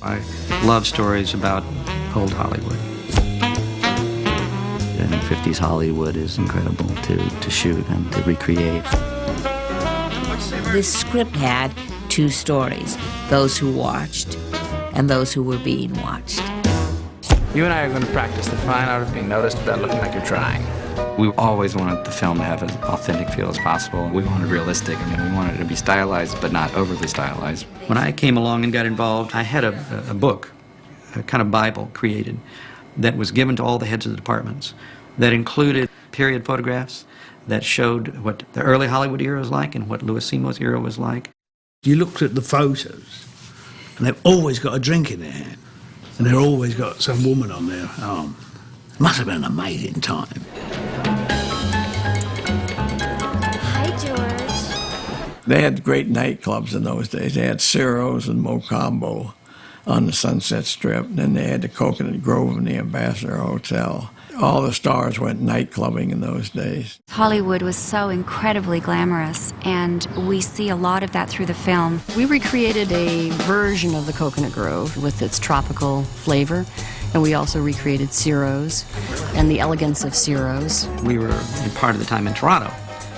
I love stories about old Hollywood. I think 50s Hollywood is incredible to shoot and to recreate. This script had two stories, those who watched and those who were being watched. You and I are going to practice the fine art of being noticed without looking like you're trying. We always wanted the film to have an authentic feel as possible. We wanted realistic. I mean, we wanted it to be stylized, but not overly stylized. When I came along and got involved, I had a book, a kind of Bible created, that was given to all the heads of the departments, that included period photographs that showed what the early Hollywood era was like and what Louis Seymour's era was like. You looked at the photos, and they've always got a drink in their hand, and they've always got some woman on their arm. It must have been an amazing time. Hi, George. They had great nightclubs in those days. They had Ciro's and Mocambo on the Sunset Strip, and then they had the Coconut Grove and the Ambassador Hotel. All the stars went night clubbing in those days. Hollywood was so incredibly glamorous, and we see a lot of that through the film. We recreated a version of the Coconut Grove with its tropical flavor, and we also recreated Ciro's and the elegance of Ciro's. We were in part of the time in Toronto,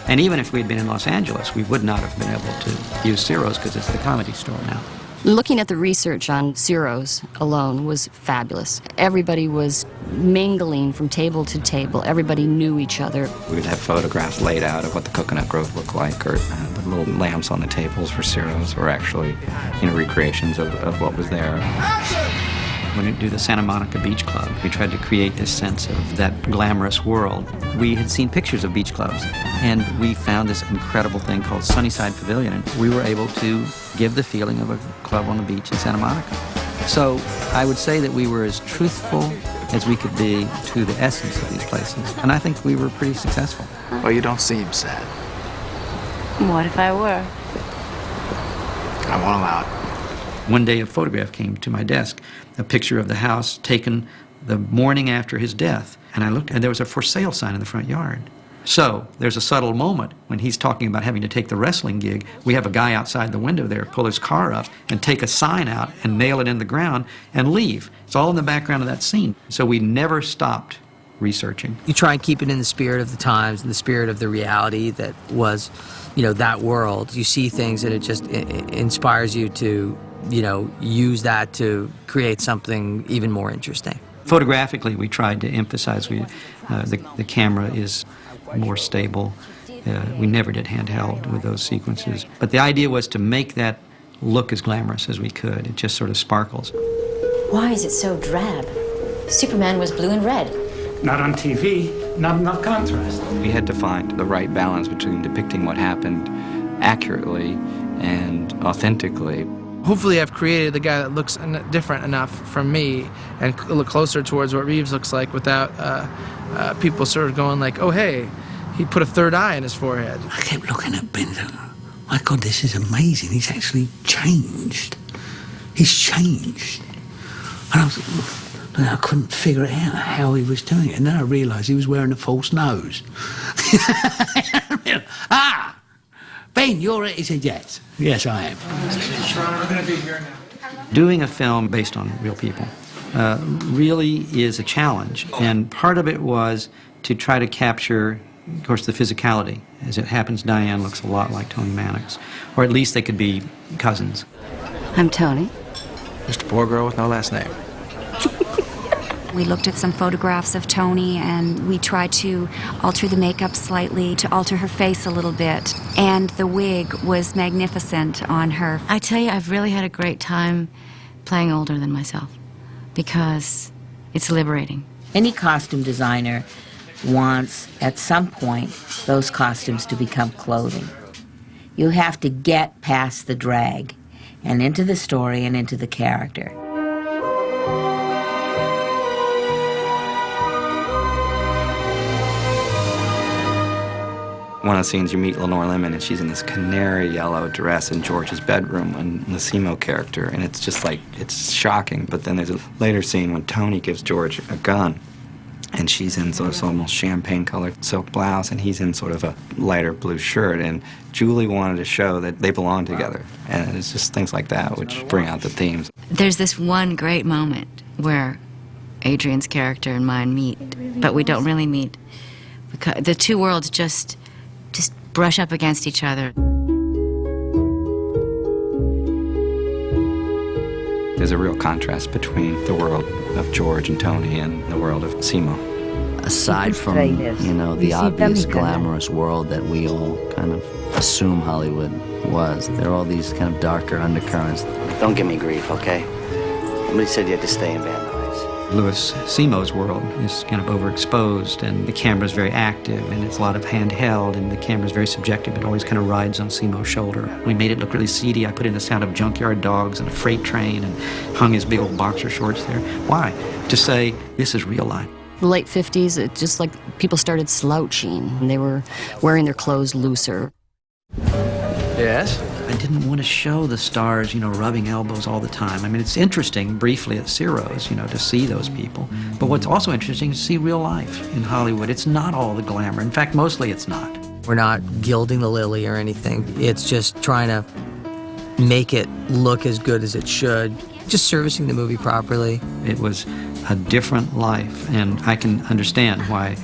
and even if we had been in Los Angeles, we would not have been able to use Ciro's because it's the Comedy Store now. Looking at the research on Ciro's alone was fabulous. Everybody was mingling from table to table. Everybody knew each other. We would have photographs laid out of what the Coconut Grove looked like, or the little lamps on the tables for Ciro's were actually, recreations of what was there. When we do the Santa Monica Beach Club, we tried to create this sense of that glamorous world. We had seen pictures of beach clubs, and we found this incredible thing called Sunnyside Pavilion, and we were able to give the feeling of a club on the beach in Santa Monica. So I would say that we were as truthful as we could be to the essence of these places, and I think we were pretty successful. Well, you don't seem sad. What if I were? I won't allow it. One day a photograph came to my desk, a picture of the house taken the morning after his death. And I looked, and there was a for sale sign in the front yard. So there's a subtle moment when he's talking about having to take the wrestling gig. We have a guy outside the window there pull his car up and take a sign out and nail it in the ground and leave. It's all in the background of that scene. So we never stopped researching. You try and keep it in the spirit of the times and the spirit of the reality that was, that world. You see things and it just inspires you to use that to create something even more interesting. Photographically, we tried to emphasize the camera is more stable. We never did handheld with those sequences. But the idea was to make that look as glamorous as we could. It just sort of sparkles. Why is it so drab? Superman was blue and red. Not on TV, not enough contrast. We had to find the right balance between depicting what happened accurately and authentically. Hopefully I've created the guy that looks different enough from me and look closer towards what Reeves looks like without people sort of going like, oh, hey, he put a third eye in his forehead. I kept looking at Ben and my God, this is amazing. He's actually changed. He's changed. And I couldn't figure it out how he was doing it. And then I realised he was wearing a false nose. Ben, you're it? He said, yes. Yes, I am. We're going to be here now. Doing a film based on real people really is a challenge. And part of it was to try to capture, of course, the physicality. As it happens, Diane looks a lot like Tony Mannix. Or at least they could be cousins. I'm Tony. Just a poor girl with no last name. We looked at some photographs of Tony, and we tried to alter the makeup slightly, to alter her face a little bit. And the wig was magnificent on her. I tell you, I've really had a great time playing older than myself because it's liberating. Any costume designer wants, at some point, those costumes to become clothing. You have to get past the drag and into the story and into the character. One of the scenes you meet Lenore Lemon and she's in this canary yellow dress in George's bedroom and the Simo character, and it's just like, it's shocking. But then there's a later scene when Tony gives George a gun And she's in sort of almost champagne-colored silk blouse, and he's in sort of a lighter blue shirt. And Julie wanted to show that they belong together. And it's just things like that which bring out the themes. There's this one great moment where Adrian's character and mine meet, but we don't really meet. Because the two worlds just brush up against each other. There's a real contrast between the world of George and Tony and the world of Simo. Aside from, you know, the obvious glamorous world that we all kind of assume Hollywood was, there are all these kind of darker undercurrents. Don't give me grief, okay? Somebody said you had to stay in Van Nuys. Louis Simo's world is kind of overexposed, and the camera's very active, and it's a lot of handheld, and the camera's very subjective. It always kind of rides on Simo's shoulder. We made it look really seedy. I put in the sound of junkyard dogs and a freight train and hung his big old boxer shorts there. Why? To say, this is real life. The late 50s, it just like people started slouching, and they were wearing their clothes looser. Yes? I didn't want to show the stars, you know, rubbing elbows all the time. I mean, it's interesting, briefly, at Ciro's, you know, to see those people. But what's also interesting is to see real life in Hollywood. It's not all the glamour. In fact, mostly it's not. We're not gilding the lily or anything. It's just trying to make it look as good as it should. Just servicing the movie properly. It was a different life, and I can understand why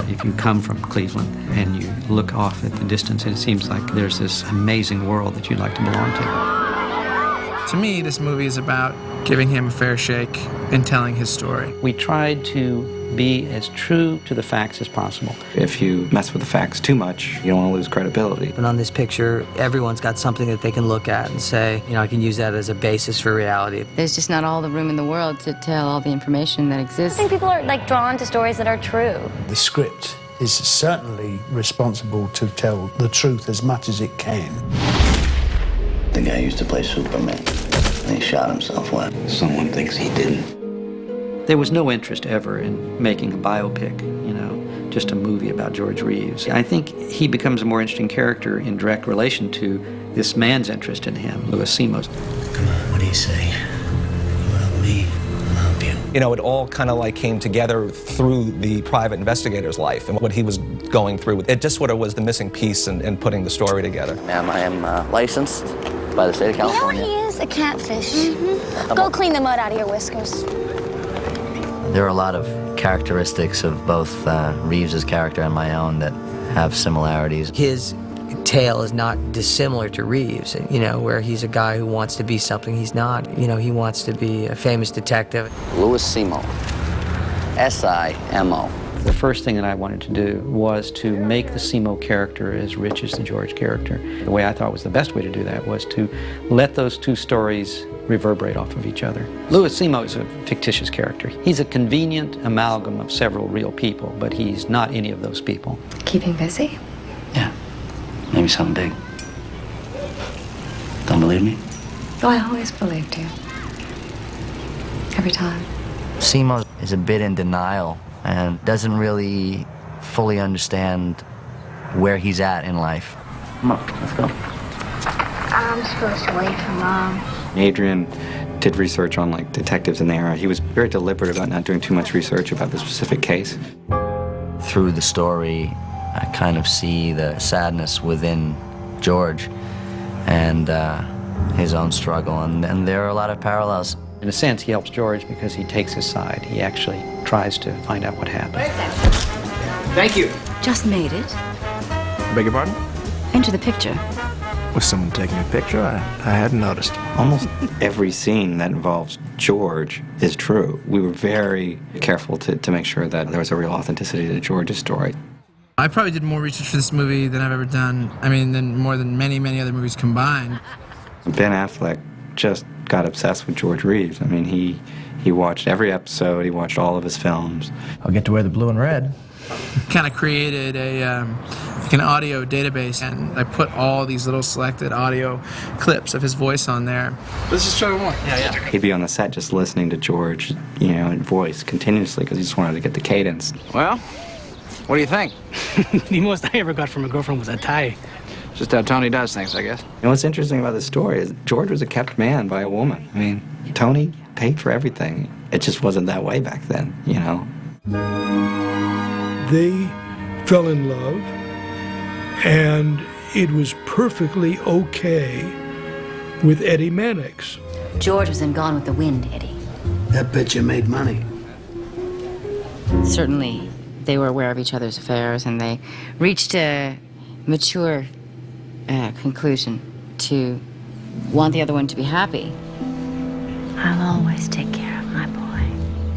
if you come from Cleveland and you look off at the distance, it seems like there's this amazing world that you'd like to belong to. To me, this movie is about giving him a fair shake and telling his story. We tried to be as true to the facts as possible. If you mess with the facts too much, you don't want to lose credibility. But on this picture, everyone's got something that they can look at and say, you know, I can use that as a basis for reality. There's just not all the room in the world to tell all the information that exists. I think people are like drawn to stories that are true. The script is certainly responsible to tell the truth as much as it can. The guy used to play Superman, and he shot himself. What? Someone thinks he didn't. There was no interest ever in making a biopic, you know, just a movie about George Reeves. I think he becomes a more interesting character in direct relation to this man's interest in him, Louis Simo's. Come on, what do you say? You help me, I'll help you. You know, it all kind of like came together through the private investigator's life and what he was going through. It just sort of was the missing piece in putting the story together. Ma'am, I am licensed by the state of California. You know he is a catfish. Go clean the mud out of your whiskers. There are a lot of characteristics of both Reeves's character and my own that have similarities. His tale is not dissimilar to Reeves, you know, where he's a guy who wants to be something he's not. You know, he wants to be a famous detective. Louis Simo, S-I-M-O. The first thing that I wanted to do was to make the Simo character as rich as the George character. The way I thought was the best way to do that was to let those two stories reverberate off of each other. Louis Simo is a fictitious character. He's a convenient amalgam of several real people, but he's not any of those people. Keeping busy? Yeah, maybe something big. Don't believe me? Oh, I always believed you. Every time. Simo is a bit in denial and doesn't really fully understand where he's at in life. Come on, let's go. I'm supposed to wait for Mom. Adrian did research on like detectives in the era. He was very deliberate about not doing too much research about the specific case. Through the story, I kind of see the sadness within George and his own struggle, and there are a lot of parallels. In a sense, he helps George because he takes his side. He actually tries to find out what happened. Thank you. Just made it. Beg your pardon? Into the picture. Was someone taking a picture? I hadn't noticed. Almost every scene that involves George is true. We were very careful to make sure that there was a real authenticity to George's story. I probably did more research for this movie than I've ever done. I mean, more than many, many other movies combined. Ben Affleck just got obsessed with George Reeves. I mean, he watched every episode. He watched all of his films. I'll get to wear the blue and red. Kind of created an audio database, and I put all these little selected audio clips of his voice on there. Let's just try one more. Yeah. He'd be on the set just listening to George, you know, in voice continuously because he just wanted to get the cadence. Well, what do you think? The most I ever got from a girlfriend was a tie. Just how Tony does things, I guess. You know what's interesting about this story is George was a kept man by a woman. I mean, Tony paid for everything. It just wasn't that way back then, you know. They fell in love, and it was perfectly okay with Eddie Mannix. George was in Gone with the Wind, Eddie. That picture made money. Certainly, they were aware of each other's affairs, and they reached a mature conclusion to want the other one to be happy. I'll always take care of my boy.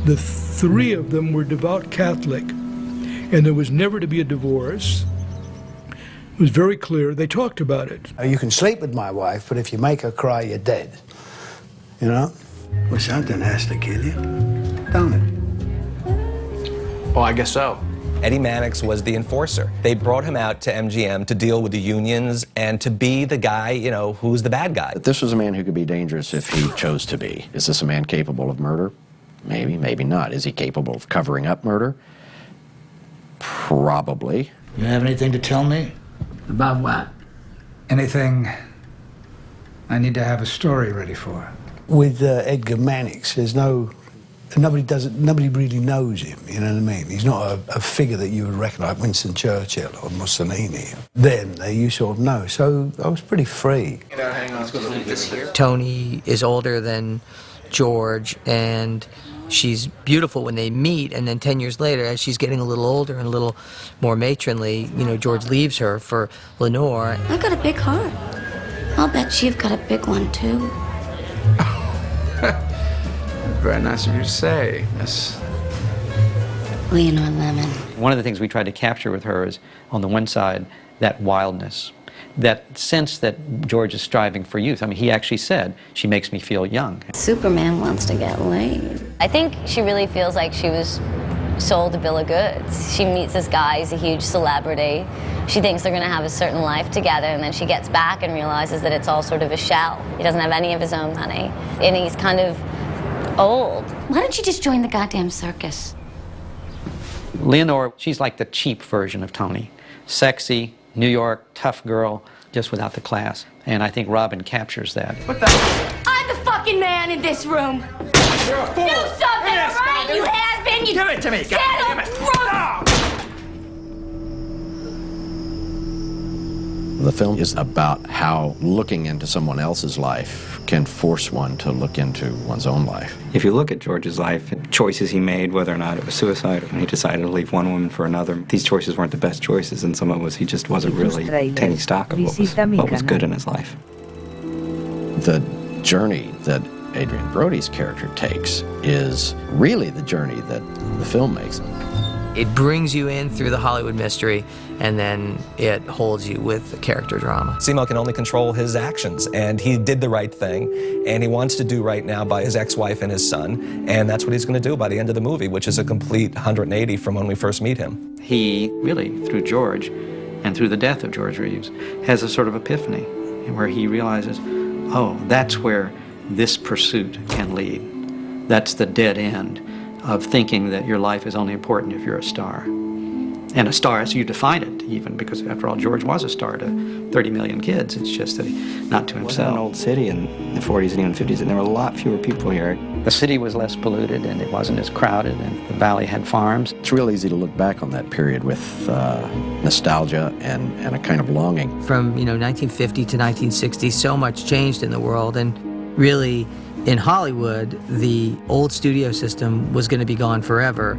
The three of them were devout Catholic, and there was never to be a divorce. It was very clear. They talked about it. You can sleep with my wife, but if you make her cry, you're dead. You know? Well, something has to kill you, don't it? Well, I guess so. Eddie Mannix was the enforcer. They brought him out to MGM to deal with the unions and to be the guy, you know, who's the bad guy. This was a man who could be dangerous if he chose to be. Is this a man capable of murder? Maybe, maybe not. Is he capable of covering up murder? Probably. You have anything to tell me? About what? Anything I need to have a story ready for. With Edgar Mannix, there's nobody really knows him, you know what I mean? He's not a figure that you would recognise, like Winston Churchill or Mussolini. Them, you sort of know. So I was pretty free. Tony is older than George, and she's beautiful when they meet, and then 10 years later, as she's getting a little older and a little more matronly, you know, George leaves her for Lenore. I got a big heart. I'll bet you've got a big one, too. Very nice of you to say, Miss Leonore Lemon. One of the things we tried to capture with her is, on the one side, that wildness, that sense that George is striving for youth. I mean, he actually said, she makes me feel young. Superman wants to get laid. I think she really feels like she was sold a bill of goods. She meets this guy, he's a huge celebrity. She thinks they're gonna have a certain life together, and then she gets back and realizes that it's all sort of a shell. He doesn't have any of his own money, and he's kind of old. Why don't you just join the goddamn circus? Leonore, she's like the cheap version of Tony. Sexy, New York, tough girl, just without the class. And I think Robin captures that. What the? I'm the fucking man in this room. You're a fool. Do something, right? You has been. You Give it to me. Settle. God damn it. The film is about how looking into someone else's life can force one to look into one's own life. If you look at George's life, choices he made, whether or not it was suicide, when he decided to leave one woman for another, these choices weren't the best choices, and some of us, he just wasn't really taking stock of what was good in his life. The journey that Adrian Brody's character takes is really the journey that the film makes. It brings you in through the Hollywood mystery, and then it holds you with the character drama. Simo can only control his actions, and he did the right thing, and he wants to do right now by his ex-wife and his son, and that's what he's going to do by the end of the movie, which is a complete 180 from when we first meet him. He really, through George, and through the death of George Reeves, has a sort of epiphany where he realizes, oh, that's where this pursuit can lead. That's the dead end of thinking that your life is only important if you're a star. And a star as you define it, even, because after all, George was a star to 30 million kids. It's just that not to himself. It wasn't an old city in the 40s and even 50s, and there were a lot fewer people here. The city was less polluted, and it wasn't as crowded, and the valley had farms. It's real easy to look back on that period with nostalgia and a kind of longing. From 1950 to 1960, so much changed in the world, and really, in Hollywood, the old studio system was going to be gone forever.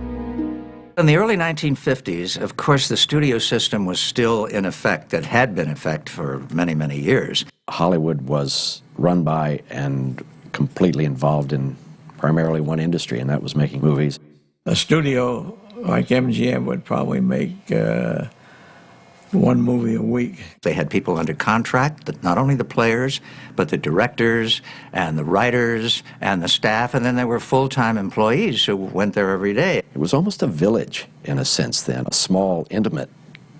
In the early 1950s, of course, the studio system was still in effect. It had been in effect for many, many years. Hollywood was run by and completely involved in primarily one industry, and that was making movies. A studio like MGM would probably make one movie a week. They had people under contract, not only the players, but the directors and the writers and the staff, and then there were full-time employees who went there every day. It was almost a village, in a sense then, a small, intimate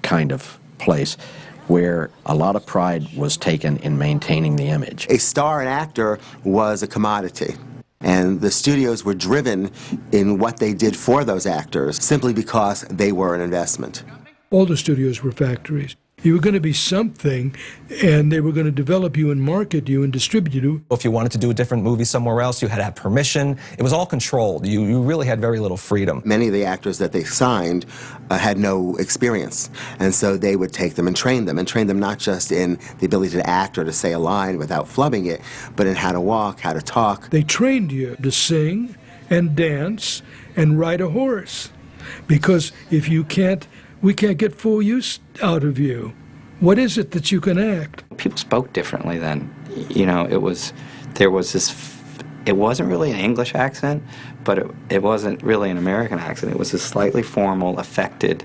kind of place where a lot of pride was taken in maintaining the image. A star and actor was a commodity, and the studios were driven in what they did for those actors simply because they were an investment. All the studios were factories. You were going to be something, and they were going to develop you and market you and distribute you. If you wanted to do a different movie somewhere else, you had to have permission. It was all controlled. You really had very little freedom. Many of the actors that they signed had no experience, and so they would take them and train them not just in the ability to act or to say a line without flubbing it, but in how to walk, how to talk. They trained you to sing and dance and ride a horse, because if you can't, we can't get full use out of you. What is it that you can act? People spoke differently then. You know, there was this, it wasn't really an English accent, but it wasn't really an American accent. It was a slightly formal, affected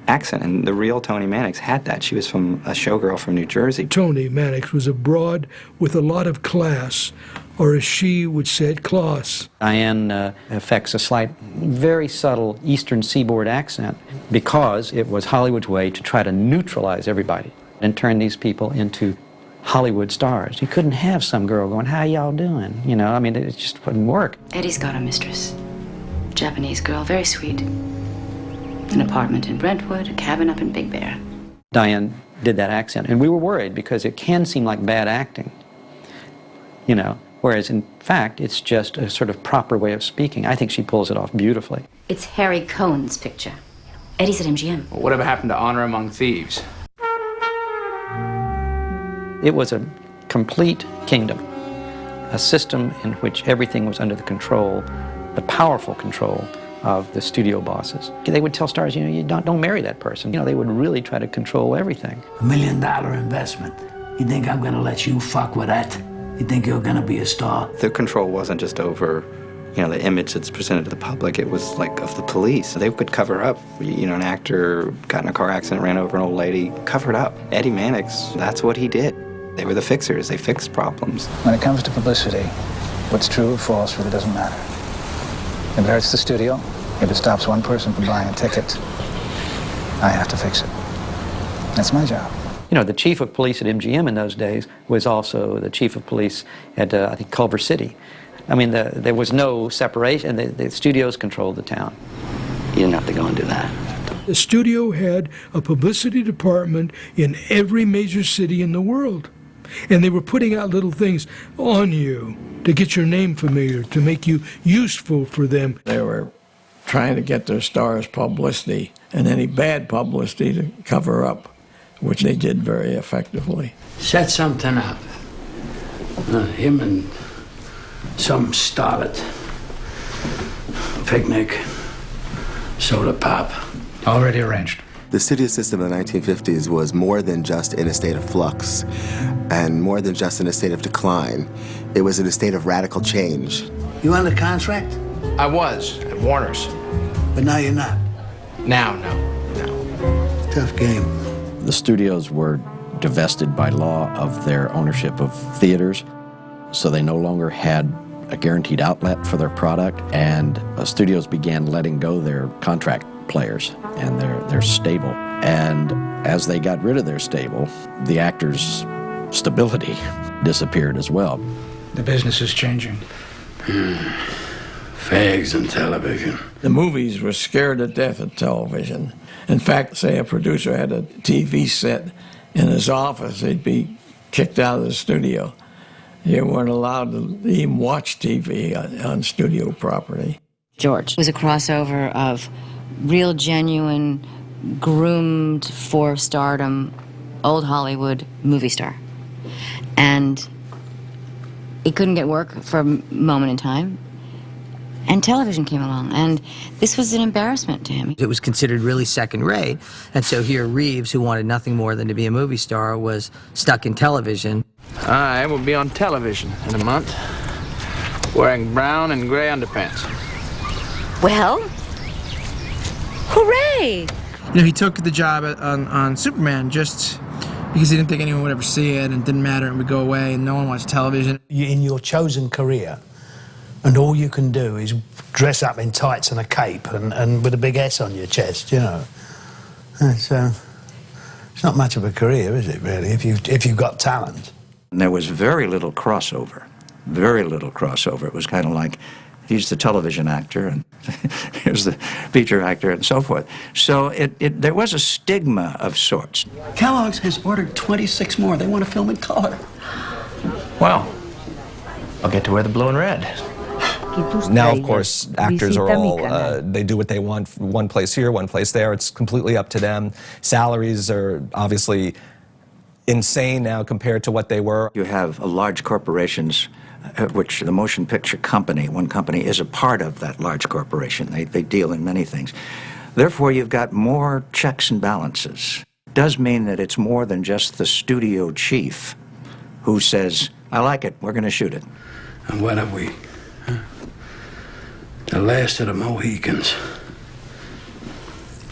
accent, and the real Toni Mannix had that. She was from a showgirl from New Jersey. Toni Mannix was abroad with a lot of class, or as she would say, class. Diane affects a slight, very subtle Eastern Seaboard accent because it was Hollywood's way to try to neutralize everybody and turn these people into Hollywood stars. You couldn't have some girl going, "How y'all doing?" You know, I mean, it just wouldn't work. Eddie's got a mistress, Japanese girl, very sweet. An apartment in Brentwood, a cabin up in Big Bear. Diane did that accent, and we were worried because it can seem like bad acting, you know, whereas in fact it's just a sort of proper way of speaking. I think she pulls it off beautifully. It's Harry Cohen's picture. Eddie's at MGM. Well, whatever happened to Honor Among Thieves? It was a complete kingdom, a system in which everything was under the control, the powerful control of the studio bosses. They would tell stars, you know, you don't marry that person. You know, they would really try to control everything. $1 million investment. You think I'm gonna let you fuck with that? You think you're gonna be a star? The control wasn't just over, you know, the image that's presented to the public. It was like of the police. They could cover up. You know, an actor got in a car accident, ran over an old lady, covered up. Eddie Mannix, that's what he did. They were the fixers. They fixed problems. When it comes to publicity, what's true or false really doesn't matter. If it hurts the studio, if it stops one person from buying a ticket, I have to fix it. That's my job. You know, the chief of police at MGM in those days was also the chief of police at, I think, Culver City. I mean, there was no separation. The studios controlled the town. You didn't have to go and do that. The studio had a publicity department in every major city in the world. And they were putting out little things on you to get your name familiar, to make you useful for them. They were trying to get their stars publicity and any bad publicity to cover up, which they did very effectively. Set something up. Him and some starlet. Picnic. Soda pop. Already arranged. The studio system in the 1950s was more than just in a state of flux and more than just in a state of decline. It was in a state of radical change. You under contract? I was, at Warner's. But now you're not. Now, no. Tough game. The studios were divested by law of their ownership of theaters, so they no longer had a guaranteed outlet for their product, and studios began letting go their contract players and their stable. And as they got rid of their stable, the actors' stability disappeared as well. The business is changing. Fags and television. The movies were scared to death of television. In fact, say a producer had a TV set in his office, he'd be kicked out of the studio. You weren't allowed to even watch TV on studio property. George was a crossover of real, genuine, groomed for stardom, old Hollywood movie star. And he couldn't get work for a moment in time. And television came along, and this was an embarrassment to him. It was considered really second rate, and so here Reeves, who wanted nothing more than to be a movie star, was stuck in television. I will be on television in a month, wearing brown and gray underpants. Well, hooray! You know, he took the job on Superman just because he didn't think anyone would ever see it, and it didn't matter, and would go away, and no one watched television. In your chosen career, and all you can do is dress up in tights and a cape and with a big S on your chest, you know. It's not much of a career, is it, really, if you've got talent? And there was very little crossover, very little crossover. It was kind of like, He's the television actor, and here's the feature actor, and so forth. So there was a stigma of sorts. Kellogg's has ordered 26 more. They want to film in color. Well, I'll get to wear the blue and red. Now, of course, actors are all, they do what they want, one place here, one place there. It's completely up to them. Salaries are obviously insane now compared to what they were. You have large corporations, which the motion picture company, one company, is a part of that large corporation. They deal in many things. Therefore, you've got more checks and balances. It does mean that it's more than just the studio chief who says, I like it, we're going to shoot it. And what have we? The last of the Mohicans.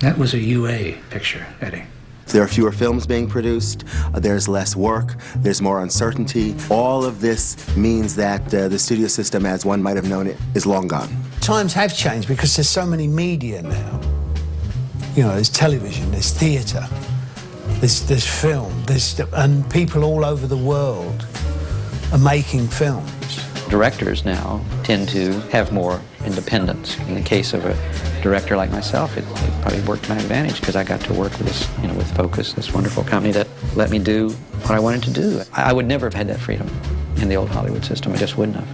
That was a UA picture, Eddie. There are fewer films being produced, there's less work, there's more uncertainty. All of this means that the studio system, as one might have known it, is long gone. Times have changed because there's so many media now. You know, there's television, there's theatre, there's film, and people all over the world are making films. Directors now tend to have more independence. In the case of a director like myself, it probably worked to my advantage because I got to work with this, with Focus, this wonderful company that let me do what I wanted to do. I would never have had that freedom in the old Hollywood system. I just wouldn't have.